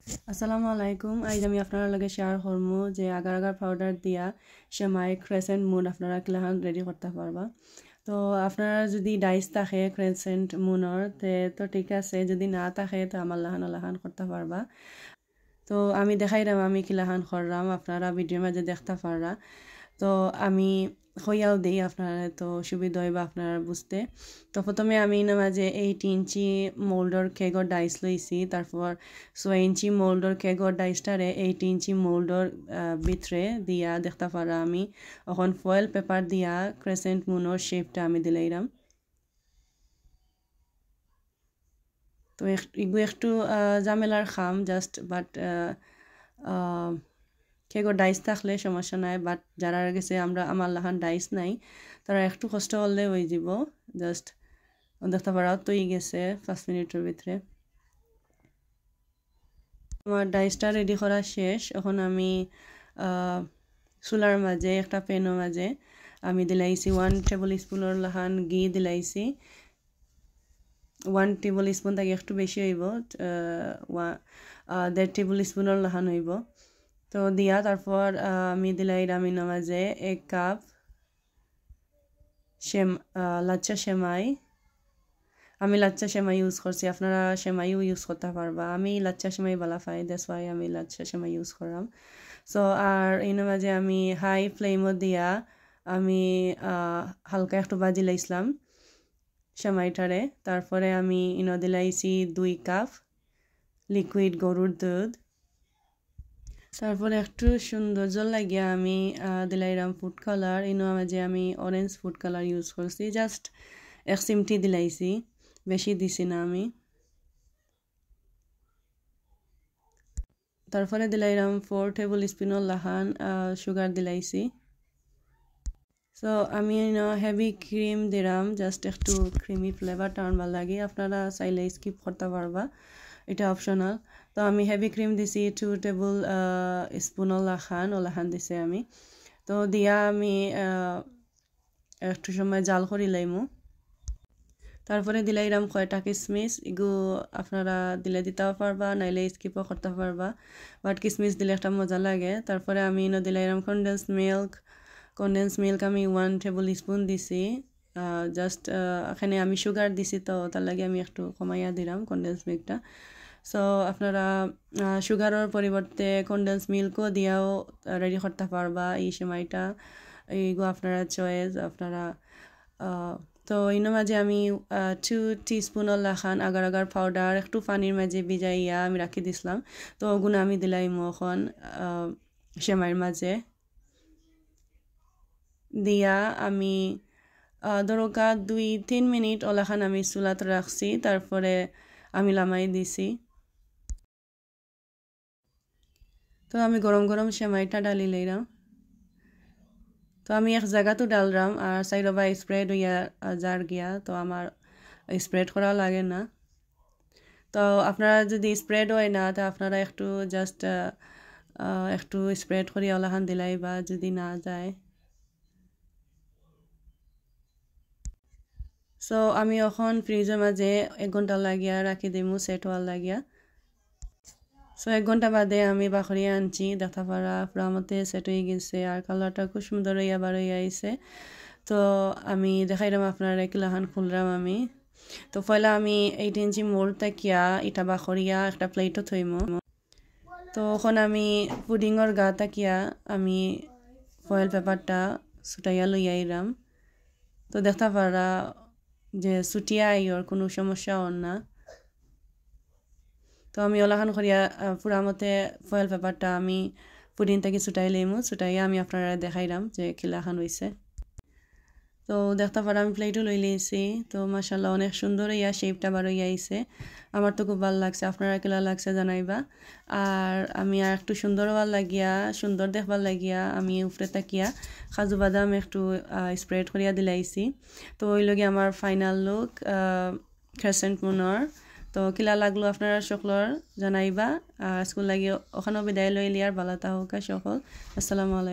আসসালামু আলাইকুম। আজ আমি আপনার লগে শেয়ার করবো যে আগার আগার পাউডার দিয়া সেমাই ক্রেসেন্ট মুন আপনারা কিলাহান রেডি করতে পারবা। তো আপনারা যদি ডাইস থাকে ক্রেসেন্ট মুনর তো ঠিক আছে, যদি না থাকে তো আমার লাহান করতে পারবা। তো আমি দেখাইলাম আমি কিলাহান করলাম, আপনারা ভিডিওর মাঝে দেখতে পাররা। তো আমি হইয়াও দিই আপনারা, তো সুবিধা হইবা আপনারা বুঝতে। তো প্রথমে আমি মাঝে 8 ইঞ্চি মোল্ডর কেগর ডাইস লইছি, তারপর 6 ইঞ্চি মোল্ডর কেগর ডাইসটারে 8 ইঞ্চি মোল্ডর ভিতরে দিয়া দেখতে পারা আমি এখন ফয়েল পেপার দিয়া ক্রেসেন্ট মুনের শেপটা আমি দিলাইরাম। তো এগুলো একটু ঝামেলার খাম জাস্ট, বাট কেগর ডাইস থাকলে সমস্যা নাই, বাট যারা গেছে আমার লাহান ডাইস নাই তারা একটু কষ্ট হলে হয়ে যাব। জাস্ট দেখতে পারাও তো গেছে 5 মিনিটের ভিতরে। আমার ডাইসটা রেডি করা শেষ। এখন আমি চুলার মাঝে একটা প্যানের মাঝে আমি দিলাইছি 1 টেবিল স্পুনের লাহান ঘি দিলাইছি। 1 টেবিল স্পুন থেকে একটু বেশি হইব, 1.5 টেবিল স্পুনের লাহান হইব। তো দিয়া তারপর আমি দিলাইরাম ইনো মাঝে 1 কাপ লাচ্চা সেমাই। আমি লাচ্চা সেমাই ইউজ করছি, আপনারা সেমাইও ইউজ করতে পারবা। আমি লাচ্চা সেমাই বালা পাই, দ্যাটস ওয়াই আমি লাচ্চা সেমাই ইউজ করলাম। সো আর ইনো মাঝে আমি হাই ফ্লেমও দিয়া আমি হালকা একটু বাজি লাইছিলাম সেমাইটারে। তারপরে আমি ইনো দিলাইছি 2 কাপ লিকুইড গরুর দুধ। তারপরে একটু সৌন্দর্য লাগিয়া আমি দিলাইরাম ফুড কালার। ইনো মাঝে আমি অরেঞ্জ ফুড কালার ইউজ করছি, জাস্ট 1 চিমটি দিলাইছি, বেশি দিছি না আমি। তারপরে দিলাইরাম 4 টেবিল স্পুনের লাহান সুগার দিলাইছি। সো আমি হেভি ক্রিম দিলাম, জাস্ট একটু ক্রিমি ফ্লেভারটা আনবার লাগে। আপনারা চাইলে স্কিপ করতে পারবা, এটা অপশনাল। তো আমি হেভি ক্রিম দিছি 2 টেবিল স্পুন ওলাখান দিছি আমি। তো দিয়া আমি একটু সময় জাল করি লাইমু। তারপরে দিলাইরাম কয়টা কিসমিস, এগু আপনারা দিলে দিতেও পারবা, নাইলে স্কিপও করতে পারবা, বাট কিসমিস দিলে একটা মজা লাগে। তারপরে আমি দিলাইরাম কনডেন্স মিল্ক আমি 1 টেবিল স্পুন দিছি। জাস্ট এখানে আমি সুগার দিছি, তো তার লাগে আমি একটু কমাইয়া দিলাম কনডেন্স মিল্কটা। সো আপনারা সুগারের পরিবর্তে কনডেন্স মিল্কও দিয়াও রেডি করতে পারবা এই সেমাইটা, এইগো আপনারা চয়েস আপনারা। তো ইনো মাঝে আমি 2 টিস্পুনের লাখান আগার আগার পাউডার একটু পানির মাঝে ভিজাইয়া আমি রাখি দিছিলাম। তো ওগুলো আমি দিলাই এখন সেমাইয়ের মাঝে দিয়া আমি দরকার 2-3 মিনিট ওলাখান আমি চুলাতে রাখছি। তারপরে আমি লামাই দিছি। তো আমি গরম গরম সেমাইটা ডালি লইলাম। তো আমি এক জায়গাতো ডালরাম আর সাইডবা স্প্রেড হইয়া যার গিয়া, তো আমার স্প্রেড করা লাগে না। তো আপনারা যদি স্প্রেড হয় না, তো আপনারা একটু জাস্ট একটু স্প্রেড করি ওলাখান দিলাই, বা যদি না যায়। সো আমি এখন ফ্রিজের মাঝে 1 ঘন্টা লাগিয়া রাখি দিমু সেট হওয়ার লাগিয়া। সো 1 ঘন্টা বাদে আমি বাখরিয়া আনছি, দেখতে পারা পুরা মতে সেট হয়ে গেছে আর কালারটা খুব সুন্দর হইয়া বার হইয়া আইছে। তো আমি দেখাইলাম আপনারা কিলাহান খুললাম আমি। তো পয়লা আমি 8 ইঞ্চি মোল্ড তাকিয়া এটা বাখরিয়া একটা প্লেটও থইমু। তো এখন আমি পুডিংয়ের গা তাকিয়া আমি ফয়েল পেপারটা ছুটাইয়া লইয়া আইলাম। তো দেখতে পারা যে ছুটিয়া আইয়র কোনো সমস্যা হন না। তো আমি ওলাখান করিয়া পুরা মতে ফয়েল পেপারটা আমি পুডিং থেকে ছুটাই লইমু, ছুটাইয়া আমি আপনারা দেখাইলাম যে কিলাখান হইছে। তো দেখতে পারা আমি প্লেটও লই লিয়েছি। তো মাশাআল্লাহ অনেক সুন্দর ইয়া শেপটা বার হইয়া আইছে, আমার তো খুব ভালো লাগছে। আপনারা কিলা লাগছে জানাইবা। আর আমি আর একটু সুন্দর দেখবার লাগিয়া আমি উপরে তাকিয়া কাজু বাদাম একটু স্প্রেড করিয়া দিলাইছি। তো ওই লগে আমার ফাইনাল লুক ক্রেসেন্ট মুনের। তো কিলা লাগলো আপনারা সকলর জানাইবা। স্কুল লাগি ওখানেও বিদায় লই লিয়ার বালাতা হোক সকল। আসসালামু আলাইকুম।